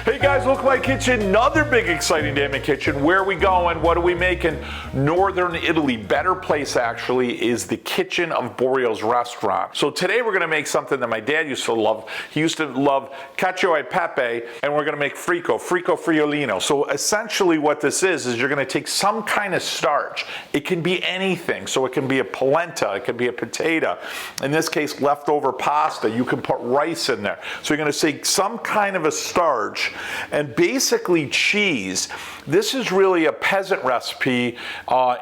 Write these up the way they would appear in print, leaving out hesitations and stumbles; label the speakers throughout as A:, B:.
A: Hey guys, look at my kitchen. Another big exciting day in my kitchen. Where are we going? What are we making? Northern Italy. Better place actually is the kitchen of Borio's restaurant. So today we're gonna make something that my dad used to love. He used to love Cacio and Pepe, and we're gonna make Frico Friulano. So essentially what this is you're gonna take some kind of starch. It can be anything. So it can be a polenta, it can be a potato. In this case, leftover pasta. You can put rice in there. So you're gonna take some kind of a starch and basically cheese. This is really a peasant recipe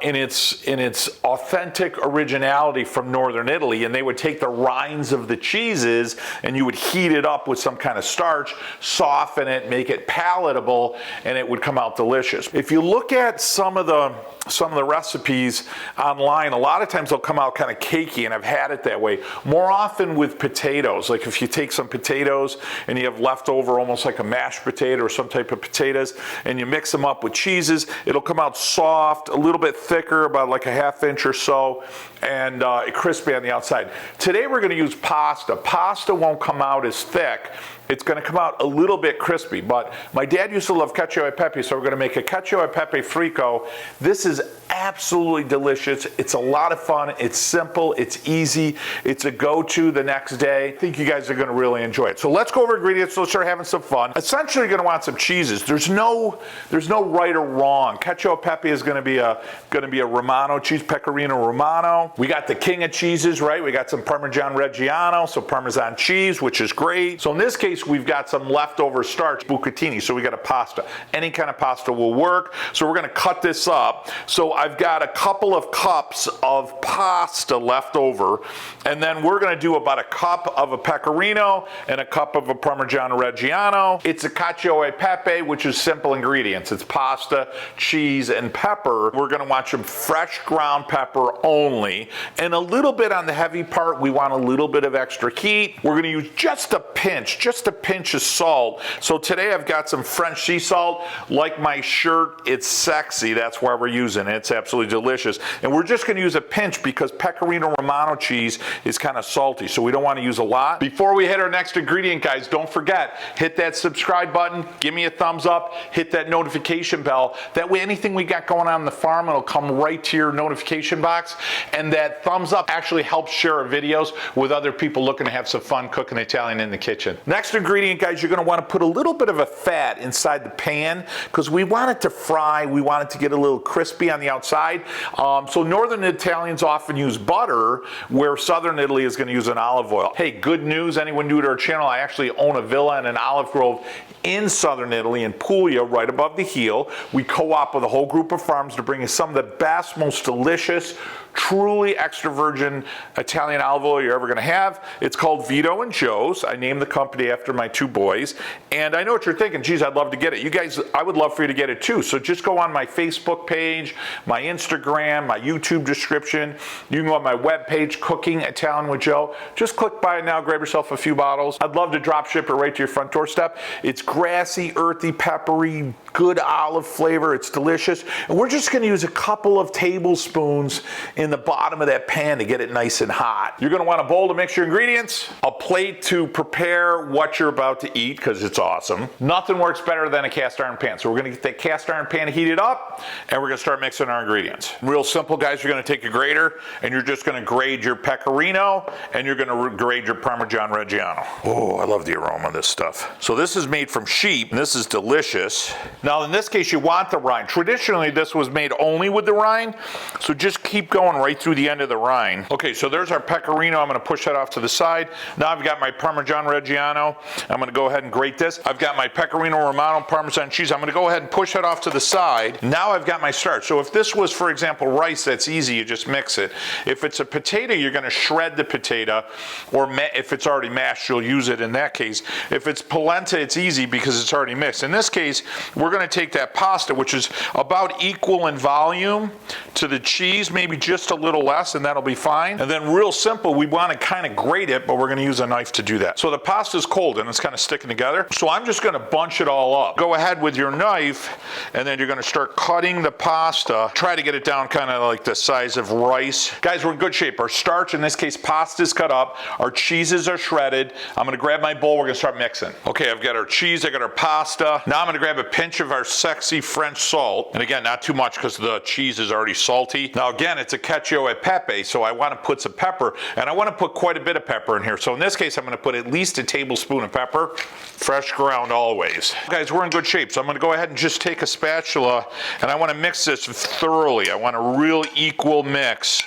A: in its authentic originality from Northern Italy, and they would take the rinds of the cheeses and you would heat it up with some kind of starch, soften it, make it palatable, and it would come out delicious. If you look at some of the recipes online, a lot of times they'll come out kind of cakey, and I've had it that way. More often with potatoes, like if you take some potatoes and you have leftover almost like a mashed potato or some type of potatoes, and you mix them up with cheeses, it'll come out soft, a little bit thicker, about like a ½ inch or so, and crispy on the outside. Today we're gonna use pasta. Pasta won't come out as thick. It's gonna come out a little bit crispy, but my dad used to love Cacio e Pepe, so we're gonna make a Cacio e Pepe Frico. This is absolutely delicious. It's a lot of fun. It's simple. It's easy. It's a go-to the next day. I think you guys are gonna really enjoy it. So let's go over ingredients. Let's start having some fun. Essentially, you're gonna want some cheeses. There's no right or wrong. Cacio e Pepe is gonna be a Romano cheese, Pecorino Romano. We got the king of cheeses, right? We got some Parmesan Reggiano, so Parmesan cheese, which is great. So in this case, we've got some leftover starch, bucatini, so we got a pasta. Any kind of pasta will work. So we're gonna cut this up. So I've got a couple of cups of pasta left over, and then we're gonna do about a cup of a pecorino and a cup of a Parmesan Reggiano. It's a Cacio e Pepe, which is simple ingredients. It's pasta, cheese, and pepper. We're gonna want some fresh ground pepper only, and a little bit on the heavy part, we want a little bit of extra heat. We're gonna use just a pinch of salt. So today I've got some French sea salt. Like my shirt, it's sexy. That's why we're using it. It's absolutely delicious. And we're just gonna use a pinch because Pecorino Romano cheese is kind of salty, so we don't wanna use a lot. Before we hit our next ingredient, guys, don't forget, hit that subscribe button, give me a thumbs up, hit that notification bell. That way anything we got going on in the farm, it'll come right to your notification box. And that thumbs up actually helps share our videos with other people looking to have some fun cooking Italian in the kitchen. Next ingredient, guys, you're gonna wanna put a little bit of a fat inside the pan because we want it to fry, we want it to get a little crispy on the outside. So Northern Italians often use butter, where Southern Italy is gonna use an olive oil. Hey, good news, anyone new to our channel, I actually own a villa and an olive grove in Southern Italy, in Puglia, right above the heel. We co-op with a whole group of farms to bring you some of the best, most delicious, truly extra virgin Italian olive oil you're ever gonna have. It's called Vito and Joe's. I named the company after my two boys. And I know what you're thinking, geez, I'd love to get it. You guys, I would love for you to get it too. So just go on my Facebook page, my Instagram, my YouTube description. You can go on my webpage, Cooking Italian with Joe. Just click buy it now, grab yourself a few bottles. I'd love to drop ship it right to your front doorstep. It's grassy, earthy, peppery, good olive flavor. It's delicious. And we're just gonna use a couple of tablespoons in the bottom of that pan to get it nice and hot. You're gonna want a bowl to mix your ingredients, a plate to prepare what you're about to eat, because it's awesome. Nothing works better than a cast iron pan. So we're gonna get that cast iron pan heated up, and we're gonna start mixing our ingredients. Real simple, guys. You're gonna take a grater, and you're just gonna grade your pecorino, and you're gonna grade your Parmesan Reggiano. Oh, I love the aroma of this stuff. So this is made from sheep, and this is delicious. Now, in this case, you want the rind. Traditionally, this was made only with the rind, so just keep going right through the end of the rind. Okay, so there's our pecorino. I'm gonna push that off to the side. Now I've got my Parmesan Reggiano. I'm gonna go ahead and grate this. I've got my Pecorino Romano Parmesan cheese. I'm gonna go ahead and push that off to the side. Now I've got my starch. So if this was, for example, rice, that's easy. You just mix it. If it's a potato, you're gonna shred the potato, or if it's already mashed, you'll use it in that case. If it's polenta, it's easy because it's already mixed. In this case, we're gonna take that pasta, which is about equal in volume to the cheese, maybe just just a little less, and that'll be fine. And then real simple, we want to kind of grate it, but we're going to use a knife to do that. So the pasta's cold and it's kind of sticking together. So I'm just going to bunch it all up. Go ahead with your knife, and then you're going to start cutting the pasta. Try to get it down kind of like the size of rice. Guys, we're in good shape. Our starch, in this case, pasta is cut up. Our cheeses are shredded. I'm going to grab my bowl. We're going to start mixing. Okay, I've got our cheese. I got our pasta. Now I'm going to grab a pinch of our sexy French salt. And again, not too much because the cheese is already salty. Now again, it's a Cacio e Pepe, so I want to put some pepper, and I want to put quite a bit of pepper in here. So in this case, I'm going to put at least a tablespoon of pepper. Fresh ground always. Guys, we're in good shape, so I'm going to go ahead and just take a spatula, and I want to mix this thoroughly. I want a real equal mix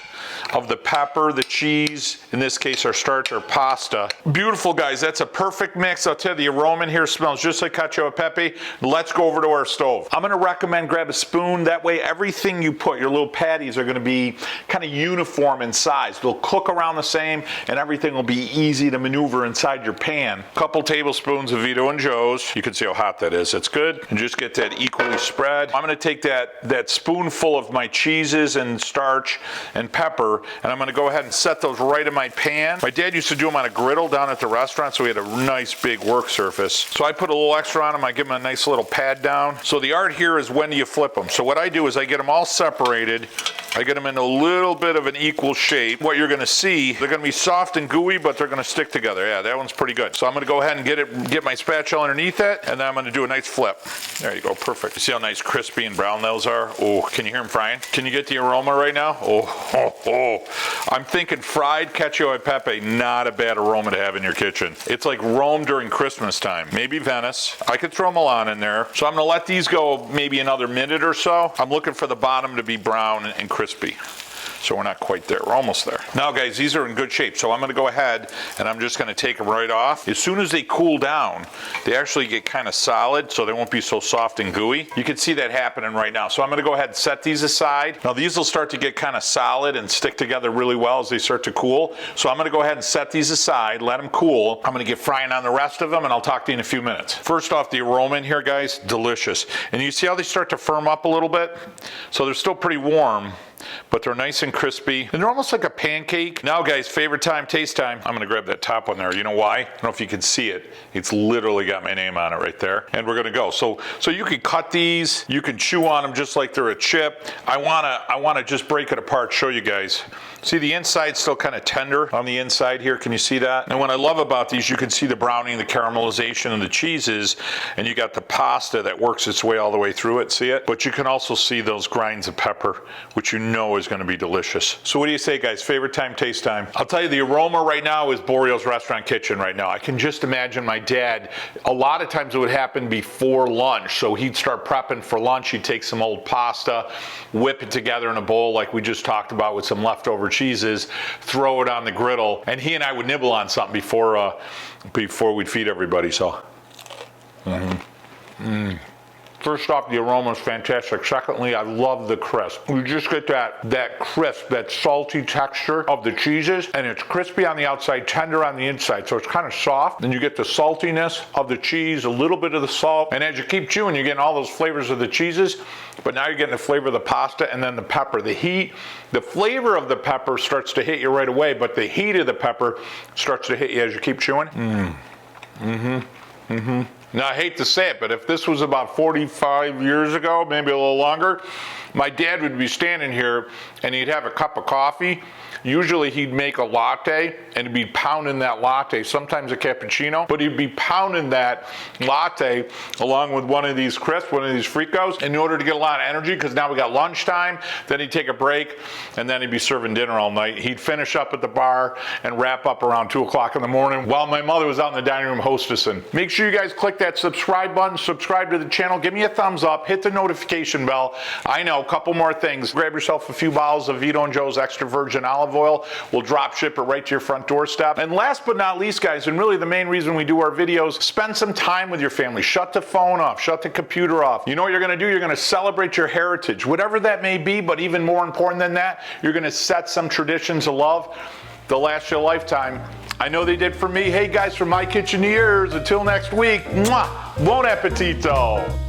A: of the pepper, the cheese, in this case our starch, our pasta. Beautiful, guys. That's a perfect mix. I'll tell you, the aroma in here smells just like Cacio e Pepe. Let's go over to our stove. I'm going to recommend grab a spoon. That way everything you put, your little patties, are going to be kind of uniform in size. They'll cook around the same, and everything will be easy to maneuver inside your pan. A couple tablespoons of Vito and Joe's. You can see how hot that is. That's good. And just get that equally spread. I'm going to take that spoonful of my cheeses and starch and pepper, and I'm going to go ahead and set those right in my pan. My dad used to do them on a griddle down at the restaurant, so we had a nice big work surface. So I put a little extra on them. I give them a nice little pad down. So the art here is when do you flip them. So what I do is I get them all separated. I get them in a little bit of an equal shape. What you're going to see, they're going to be soft and gooey, but they're going to stick together. Yeah, that one's pretty good. So I'm going to go ahead and get my spatula underneath it, and then I'm going to do a nice flip. There you go, perfect. You see how nice crispy and brown those are? Oh, can you hear them frying? Can you get the aroma right now? Oh. I'm thinking fried Cacio e Pepe, not a bad aroma to have in your kitchen. It's like Rome during Christmas time. Maybe Venice. I could throw Milan in there. So I'm going to let these go maybe another minute or so. I'm looking for the bottom to be brown and crispy. So we're not quite there. We're almost there. Now, guys, these are in good shape. So I'm going to go ahead and I'm just going to take them right off. As soon as they cool down, they actually get kind of solid, so they won't be so soft and gooey. You can see that happening right now. So I'm going to go ahead and set these aside. Now, these will start to get kind of solid and stick together really well as they start to cool. So I'm going to go ahead and set these aside, let them cool. I'm going to get frying on the rest of them, and I'll talk to you in a few minutes. First off, the aroma in here, guys, delicious. And you see how they start to firm up a little bit? So they're still pretty warm, but they're nice and crispy, and they're almost like a pancake. Now, guys, favorite time, taste time. I'm gonna grab that top one there. You know why? I don't know if you can see it. It's literally got my name on it right there. And we're gonna go. So you can cut these, you can chew on them just like they're a chip. I wanna just break it apart, show you guys. See, the inside's still kind of tender on the inside here. Can you see that? And what I love about these, you can see the browning, the caramelization, and the cheeses, and you got the pasta that works its way all the way through it, see it? But you can also see those grinds of pepper, which you know is gonna be delicious. So what do you say, guys? Favorite time, taste time? I'll tell you, the aroma right now is Borio's restaurant kitchen right now. I can just imagine my dad, a lot of times it would happen before lunch. So he'd start prepping for lunch. He'd take some old pasta, whip it together in a bowl like we just talked about with some leftover cheeses, throw it on the griddle, and he and I would nibble on something before we'd feed everybody. So First off, the aroma is fantastic. Secondly, I love the crisp. You just get that crisp, that salty texture of the cheeses, and it's crispy on the outside, tender on the inside, so it's kind of soft. Then you get the saltiness of the cheese, a little bit of the salt, and as you keep chewing, you're getting all those flavors of the cheeses, but now you're getting the flavor of the pasta and then the pepper. The heat, the flavor of the pepper starts to hit you right away, but the heat of the pepper starts to hit you as you keep chewing. Now, I hate to say it, but if this was about 45 years ago, maybe a little longer, my dad would be standing here and he'd have a cup of coffee. Usually he'd make a latte and he'd be pounding that latte, sometimes a cappuccino, but he'd be pounding that latte along with one of these crisps, one of these Fricos, in order to get a lot of energy, because now we got lunchtime, then he'd take a break, and then he'd be serving dinner all night. He'd finish up at the bar and wrap up around 2 o'clock in the morning while my mother was out in the dining room hostessing. Make sure you guys click that subscribe button, subscribe to the channel, give me a thumbs up, hit the notification bell. I know, a couple more things. Grab yourself a few bottles of Vito and Joe's extra virgin olive oil. We'll drop ship it right to your front doorstep. And last but not least, guys, and really the main reason we do our videos, spend some time with your family. Shut the phone off, shut the computer off. You know what you're gonna do? You're gonna celebrate your heritage, whatever that may be, but even more important than that, you're gonna set some traditions of love that'll last you a lifetime. I know they did for me. Hey guys, from my kitchen to yours, until next week, mwah, buon appetito.